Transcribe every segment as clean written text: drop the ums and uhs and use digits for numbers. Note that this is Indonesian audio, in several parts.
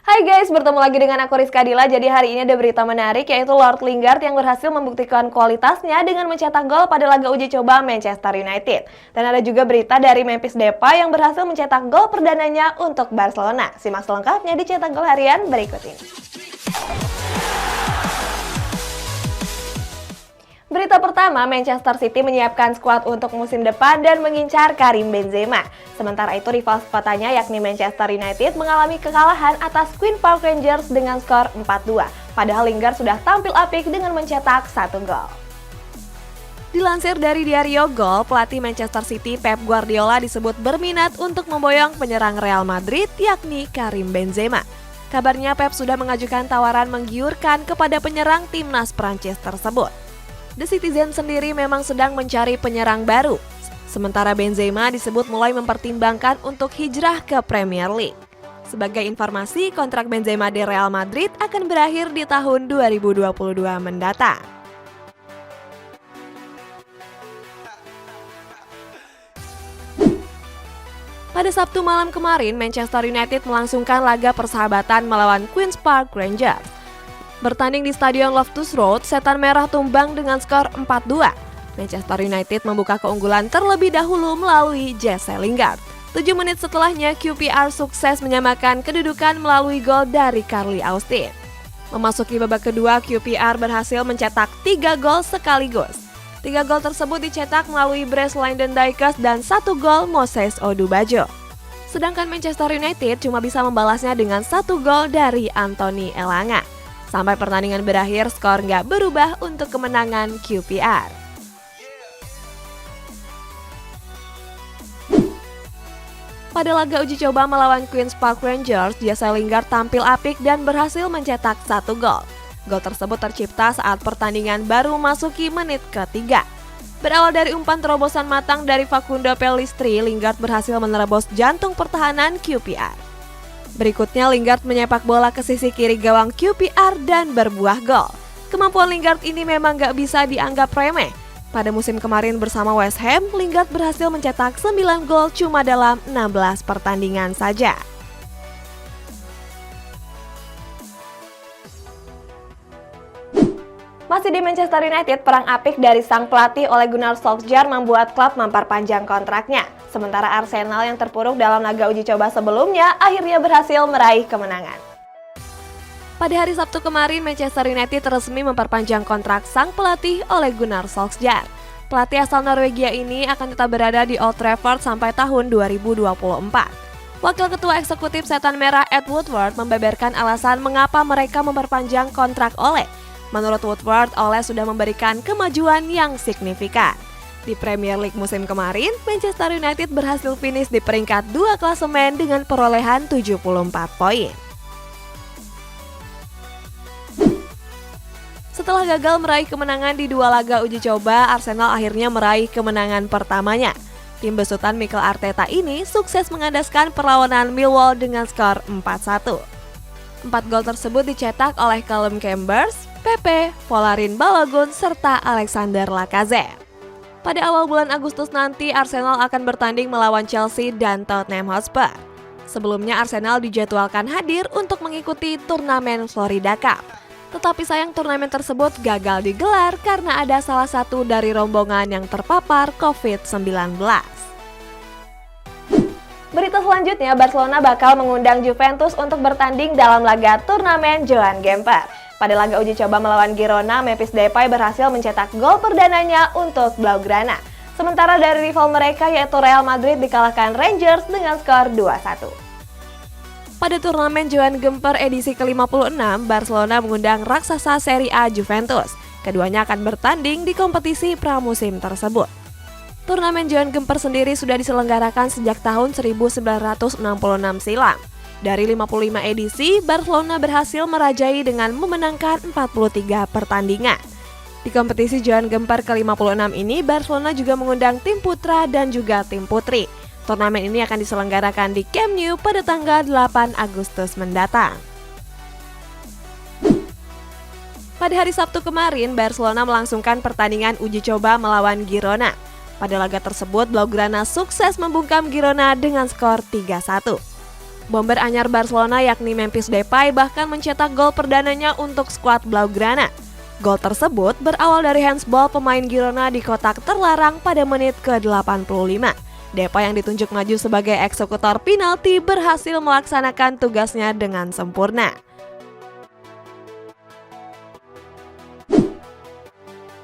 Hai guys, bertemu lagi dengan aku Rizka Dila. Jadi hari ini ada berita menarik yaitu Lord Lingard yang berhasil membuktikan kualitasnya dengan mencetak gol pada laga uji coba Manchester United. Dan ada juga berita dari Memphis Depay yang berhasil mencetak gol perdananya untuk Barcelona. Simak selengkapnya di Cetak Gol Harian berikut ini. Berita pertama, Manchester City menyiapkan skuad untuk musim depan dan mengincar Karim Benzema. Sementara itu rival kotanya yakni Manchester United mengalami kekalahan atas Queen's Park Rangers dengan skor 4-2. Padahal Lingard sudah tampil apik dengan mencetak 1 gol. Dilansir dari Diario Gol, pelatih Manchester City Pep Guardiola disebut berminat untuk memboyong penyerang Real Madrid yakni Karim Benzema. Kabarnya Pep sudah mengajukan tawaran menggiurkan kepada penyerang timnas Prancis tersebut. The Citizen sendiri memang sedang mencari penyerang baru, sementara Benzema disebut mulai mempertimbangkan untuk hijrah ke Premier League. Sebagai informasi, kontrak Benzema di Real Madrid akan berakhir di tahun 2022 mendatang. Pada Sabtu malam kemarin, Manchester United melangsungkan laga persahabatan melawan Queen's Park Rangers. Bertanding di Stadion Loftus Road, Setan Merah tumbang dengan skor 4-2. Manchester United membuka keunggulan terlebih dahulu melalui Jesse Lingard. 7 menit setelahnya, QPR sukses menyamakan kedudukan melalui gol dari Carly Austin. Memasuki babak kedua, QPR berhasil mencetak 3 gol sekaligus. 3 gol tersebut dicetak melalui Bryce Lyndon-Dykes dan 1 gol Moses Odubajo. Sedangkan Manchester United cuma bisa membalasnya dengan 1 gol dari Anthony Elanga. Sampai pertandingan berakhir, skor nggak berubah untuk kemenangan QPR. Pada laga uji coba melawan Queen's Park Rangers, Jesse Lingard tampil apik dan berhasil mencetak 1 gol. Gol tersebut tercipta saat pertandingan baru memasuki menit ke-3. Berawal dari umpan terobosan matang dari Facundo Pellistri, Lingard berhasil menerobos jantung pertahanan QPR. Berikutnya Lingard menyepak bola ke sisi kiri gawang QPR dan berbuah gol. Kemampuan Lingard ini memang gak bisa dianggap remeh. Pada musim kemarin bersama West Ham, Lingard berhasil mencetak 9 gol cuma dalam 16 pertandingan saja. Masih di Manchester United, perang apik dari sang pelatih Ole Gunnar Solskjaer membuat klub memperpanjang kontraknya. Sementara Arsenal yang terpuruk dalam laga uji coba sebelumnya akhirnya berhasil meraih kemenangan. Pada hari Sabtu kemarin, Manchester United resmi memperpanjang kontrak sang pelatih Ole Gunnar Solskjaer. Pelatih asal Norwegia ini akan tetap berada di Old Trafford sampai tahun 2024. Wakil Ketua Eksekutif Setan Merah Ed Woodward membeberkan alasan mengapa mereka memperpanjang kontrak Ole. Menurut Woodward, Ole sudah memberikan kemajuan yang signifikan. Di Premier League musim kemarin, Manchester United berhasil finish di peringkat 2 klasemen dengan perolehan 74 poin. Setelah gagal meraih kemenangan di 2 laga uji coba, Arsenal akhirnya meraih kemenangan pertamanya. Tim besutan Mikel Arteta ini sukses mengandaskan perlawanan Millwall dengan skor 4-1. 4 gol tersebut dicetak oleh Callum Chambers, Pepe, Folarin Balogun, serta Alexander Lacazette. Pada awal bulan Agustus nanti, Arsenal akan bertanding melawan Chelsea dan Tottenham Hotspur. Sebelumnya, Arsenal dijadwalkan hadir untuk mengikuti turnamen Florida Cup. Tetapi sayang turnamen tersebut gagal digelar karena ada salah satu dari rombongan yang terpapar COVID-19. Berita selanjutnya, Barcelona bakal mengundang Juventus untuk bertanding dalam laga turnamen Joan Gamper. Pada laga uji coba melawan Girona, Memphis Depay berhasil mencetak gol perdananya untuk Blaugrana. Sementara dari rival mereka yaitu Real Madrid dikalahkan Rangers dengan skor 2-1. Pada turnamen Joan Gamper edisi ke-56, Barcelona mengundang raksasa Serie A Juventus. Keduanya akan bertanding di kompetisi pramusim tersebut. Turnamen Joan Gamper sendiri sudah diselenggarakan sejak tahun 1966 silam. Dari 55 edisi, Barcelona berhasil merajai dengan memenangkan 43 pertandingan. Di kompetisi Joan Gamper ke-56 ini, Barcelona juga mengundang tim putra dan juga tim putri. Turnamen ini akan diselenggarakan di Camp Nou pada tanggal 8 Agustus mendatang. Pada hari Sabtu kemarin, Barcelona melangsungkan pertandingan uji coba melawan Girona. Pada laga tersebut, Blaugrana sukses membungkam Girona dengan skor 3-1. Bomber anyar Barcelona yakni Memphis Depay bahkan mencetak gol perdananya untuk skuad Blaugrana. Gol tersebut berawal dari handsball pemain Girona di kotak terlarang pada menit ke-85. Depay yang ditunjuk maju sebagai eksekutor penalti berhasil melaksanakan tugasnya dengan sempurna.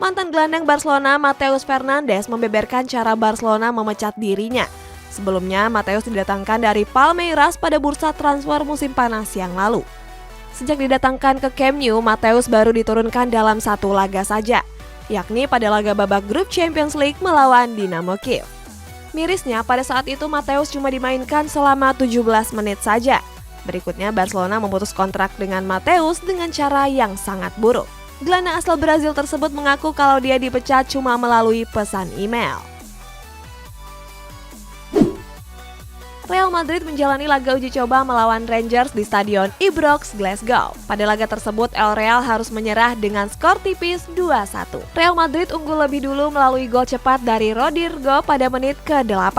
Mantan gelandang Barcelona Mateus Fernandes membeberkan cara Barcelona memecat dirinya. Sebelumnya, Mateus didatangkan dari Palmeiras pada bursa transfer musim panas yang lalu. Sejak didatangkan ke Camp Nou, Mateus baru diturunkan dalam satu laga saja, yakni pada laga babak grup Champions League melawan Dinamo Kiev. Mirisnya, pada saat itu Mateus cuma dimainkan selama 17 menit saja. Berikutnya, Barcelona memutus kontrak dengan Mateus dengan cara yang sangat buruk. Gelandang asal Brazil tersebut mengaku kalau dia dipecat cuma melalui pesan email. Real Madrid menjalani laga uji coba melawan Rangers di Stadion Ibrox, Glasgow. Pada laga tersebut, El Real harus menyerah dengan skor tipis 2-1. Real Madrid unggul lebih dulu melalui gol cepat dari Rodrigo pada menit ke-8.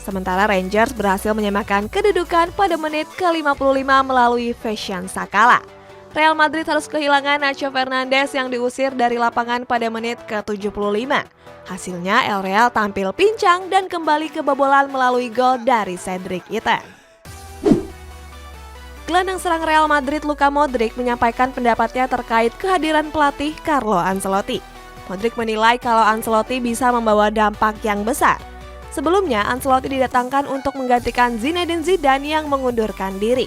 Sementara Rangers berhasil menyamakan kedudukan pada menit ke-55 melalui Vincent Sakala. Real Madrid harus kehilangan Nacho Fernandes yang diusir dari lapangan pada menit ke-75. Hasilnya El Real tampil pincang dan kembali kebobolan melalui gol dari Cedric Itten. Gelandang serang Real Madrid Luka Modric menyampaikan pendapatnya terkait kehadiran pelatih Carlo Ancelotti. Modric menilai kalau Ancelotti bisa membawa dampak yang besar. Sebelumnya, Ancelotti didatangkan untuk menggantikan Zinedine Zidane yang mengundurkan diri.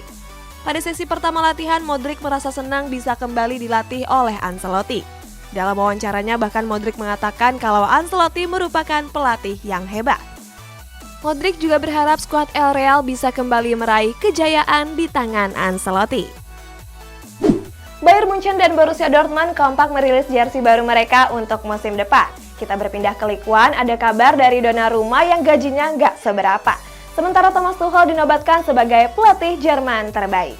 Pada sesi pertama latihan, Modric merasa senang bisa kembali dilatih oleh Ancelotti. Dalam wawancaranya bahkan Modric mengatakan kalau Ancelotti merupakan pelatih yang hebat. Modric juga berharap skuad El Real bisa kembali meraih kejayaan di tangan Ancelotti. Bayern Munchen dan Borussia Dortmund kompak merilis jersey baru mereka untuk musim depan. Kita berpindah ke Ligue 1, ada kabar dari Donnarumma yang gajinya nggak seberapa. Sementara Thomas Tuchel dinobatkan sebagai pelatih Jerman terbaik.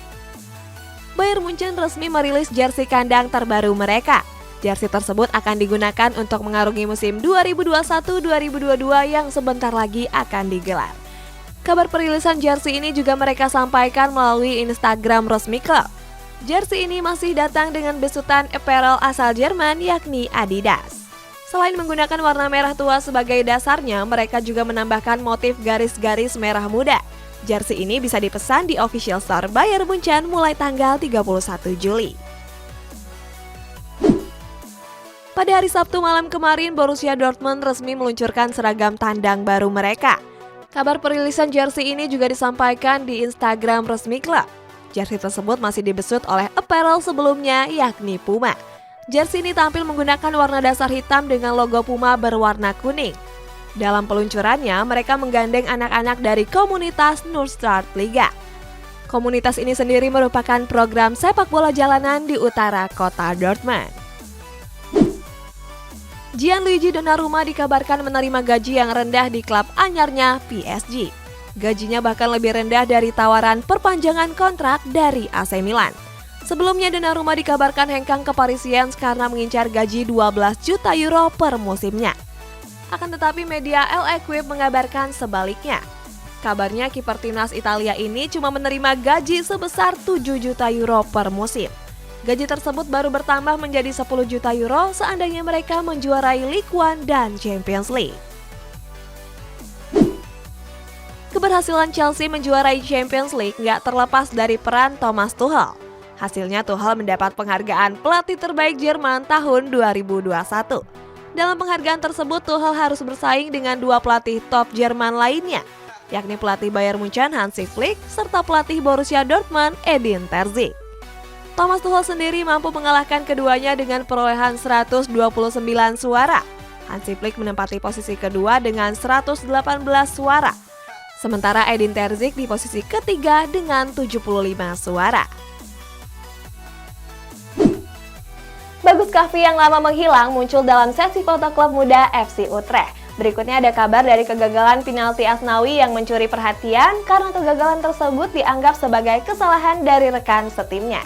Bayern Munchen resmi merilis jersey kandang terbaru mereka. Jersey tersebut akan digunakan untuk mengarungi musim 2021-2022 yang sebentar lagi akan digelar. Kabar perilisan jersey ini juga mereka sampaikan melalui Instagram resmi klub. Jersey ini masih datang dengan besutan apparel asal Jerman yakni Adidas. Selain menggunakan warna merah tua sebagai dasarnya, mereka juga menambahkan motif garis-garis merah muda. Jersey ini bisa dipesan di official store Bayern Munchen mulai tanggal 31 Juli. Pada hari Sabtu malam kemarin, Borussia Dortmund resmi meluncurkan seragam tandang baru mereka. Kabar perilisan jersey ini juga disampaikan di Instagram resmi klub. Jersey tersebut masih dibesut oleh apparel sebelumnya yakni Puma. Jersey ini tampil menggunakan warna dasar hitam dengan logo Puma berwarna kuning. Dalam peluncurannya, mereka menggandeng anak-anak dari komunitas Nordstart Liga. Komunitas ini sendiri merupakan program sepak bola jalanan di utara kota Dortmund. Gianluigi Donnarumma dikabarkan menerima gaji yang rendah di klub anyarnya PSG. Gajinya bahkan lebih rendah dari tawaran perpanjangan kontrak dari AC Milan. Sebelumnya Donnarumma dikabarkan hengkang ke Parisiens karena mengincar gaji 12 juta euro per musimnya. Akan tetapi media L'Equipe mengabarkan sebaliknya. Kabarnya kiper timnas Italia ini cuma menerima gaji sebesar 7 juta euro per musim. Gaji tersebut baru bertambah menjadi 10 juta euro seandainya mereka menjuarai Ligue 1 dan Champions League. Keberhasilan Chelsea menjuarai Champions League nggak terlepas dari peran Thomas Tuchel. Hasilnya Tuchel mendapat penghargaan pelatih terbaik Jerman tahun 2021. Dalam penghargaan tersebut Tuchel harus bersaing dengan dua pelatih top Jerman lainnya, yakni pelatih Bayern Munchen Hansi Flick serta pelatih Borussia Dortmund Edin Terzic. Thomas Tuchel sendiri mampu mengalahkan keduanya dengan perolehan 129 suara. Hansi Flick menempati posisi kedua dengan 118 suara. Sementara Edin Terzic di posisi ketiga dengan 75 suara. Bagus Kahvi yang lama menghilang muncul dalam sesi foto klub muda FC Utrecht. Berikutnya ada kabar dari kegagalan penalti Asnawi yang mencuri perhatian karena kegagalan tersebut dianggap sebagai kesalahan dari rekan setimnya.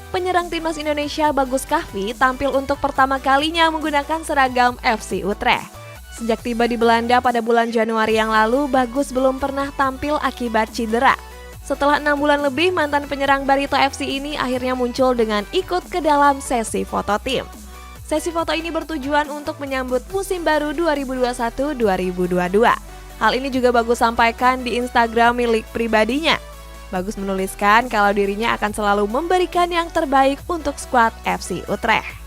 Penyerang timnas Indonesia Bagus Kahvi tampil untuk pertama kalinya menggunakan seragam FC Utrecht. Sejak tiba di Belanda pada bulan Januari yang lalu, Bagus belum pernah tampil akibat cedera. Setelah 6 bulan lebih, mantan penyerang Barito FC ini akhirnya muncul dengan ikut ke dalam sesi foto tim. Sesi foto ini bertujuan untuk menyambut musim baru 2021-2022. Hal ini juga Bagus sampaikan di Instagram milik pribadinya. Bagus menuliskan kalau dirinya akan selalu memberikan yang terbaik untuk skuad FC Utrecht.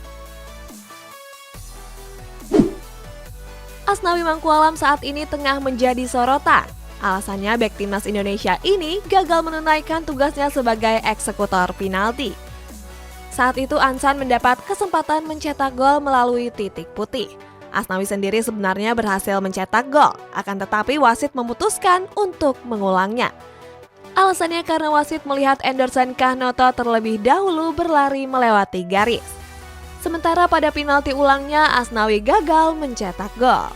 Asnawi Mangkualam saat ini tengah menjadi sorotan. Alasannya bek timnas Indonesia ini gagal menunaikan tugasnya sebagai eksekutor penalti. Saat itu Ansan mendapat kesempatan mencetak gol melalui titik putih. Asnawi sendiri sebenarnya berhasil mencetak gol, akan tetapi wasit memutuskan untuk mengulangnya. Alasannya karena wasit melihat Anderson Kahnoto terlebih dahulu berlari melewati garis. Sementara pada penalti ulangnya, Asnawi gagal mencetak gol.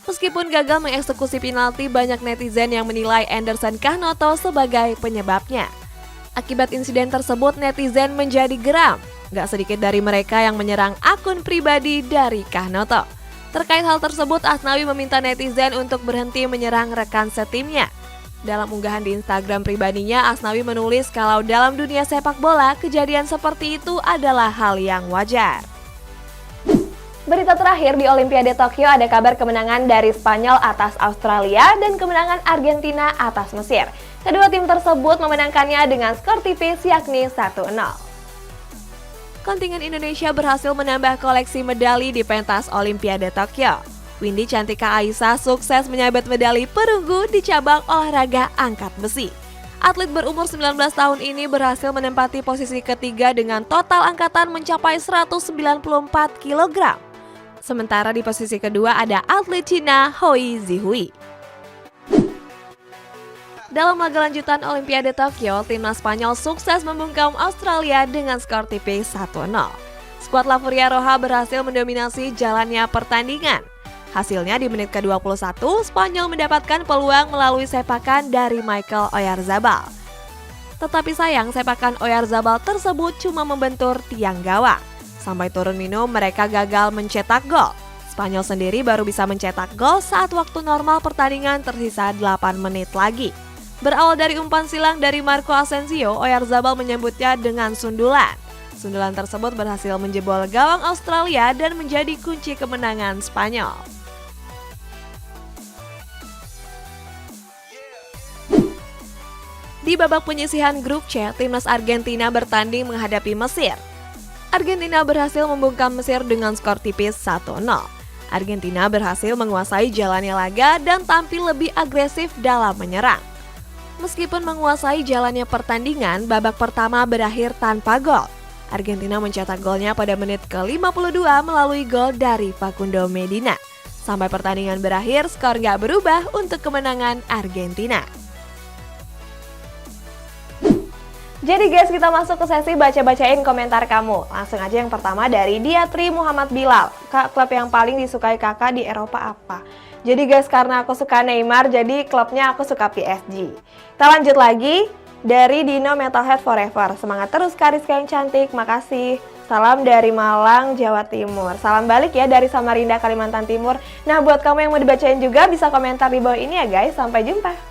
Meskipun gagal mengeksekusi penalti, banyak netizen yang menilai Anderson Kahnoto sebagai penyebabnya. Akibat insiden tersebut, netizen menjadi geram. Gak sedikit dari mereka yang menyerang akun pribadi dari Kahnoto. Terkait hal tersebut, Asnawi meminta netizen untuk berhenti menyerang rekan setimnya. Dalam unggahan di Instagram pribadinya, Asnawi menulis kalau dalam dunia sepak bola, kejadian seperti itu adalah hal yang wajar. Berita terakhir di Olimpiade Tokyo ada kabar kemenangan dari Spanyol atas Australia dan kemenangan Argentina atas Mesir. Kedua tim tersebut memenangkannya dengan skor tipis yakni 1-0. Kontingen Indonesia berhasil menambah koleksi medali di pentas Olimpiade Tokyo. Windy Cantika Aisyah sukses menyabet medali perunggu di cabang olahraga angkat besi. Atlet berumur 19 tahun ini berhasil menempati posisi ketiga dengan total angkatan mencapai 194 kg. Sementara di posisi kedua ada atlet Cina Hoi Zihui. Dalam laga lanjutan Olimpiade Tokyo, timnas Spanyol sukses membungkam Australia dengan skor tipis 1-0. Skuad La Furia Roja berhasil mendominasi jalannya pertandingan. Hasilnya di menit ke-21, Spanyol mendapatkan peluang melalui sepakan dari Michael Oyarzabal. Tetapi sayang, sepakan Oyarzabal tersebut cuma membentur tiang gawang. Sampai turun minum, mereka gagal mencetak gol. Spanyol sendiri baru bisa mencetak gol saat waktu normal pertandingan tersisa 8 menit lagi. Berawal dari umpan silang dari Marco Asensio, Oyarzabal menyambutnya dengan sundulan. Sundulan tersebut berhasil menjebol gawang Australia dan menjadi kunci kemenangan Spanyol. Di babak penyisihan grup C, timnas Argentina bertanding menghadapi Mesir. Argentina berhasil membungkam Mesir dengan skor tipis 1-0. Argentina berhasil menguasai jalannya laga dan tampil lebih agresif dalam menyerang. Meskipun menguasai jalannya pertandingan, babak pertama berakhir tanpa gol. Argentina mencetak golnya pada menit ke-52 melalui gol dari Facundo Medina. Sampai pertandingan berakhir, skor gak berubah untuk kemenangan Argentina. Jadi guys, kita masuk ke sesi baca-bacain komentar kamu. Langsung aja yang pertama dari Diatri Muhammad Bilal. Kak, klub yang paling disukai kakak di Eropa apa? Jadi guys, karena aku suka Neymar, jadi klubnya aku suka PSG. Kita lanjut lagi dari Dino Metalhead Forever. Semangat terus Kariska yang cantik, makasih. Salam dari Malang, Jawa Timur. Salam balik ya dari Samarinda, Kalimantan Timur. Nah, buat kamu yang mau dibacain juga bisa komentar di bawah ini ya guys. Sampai jumpa.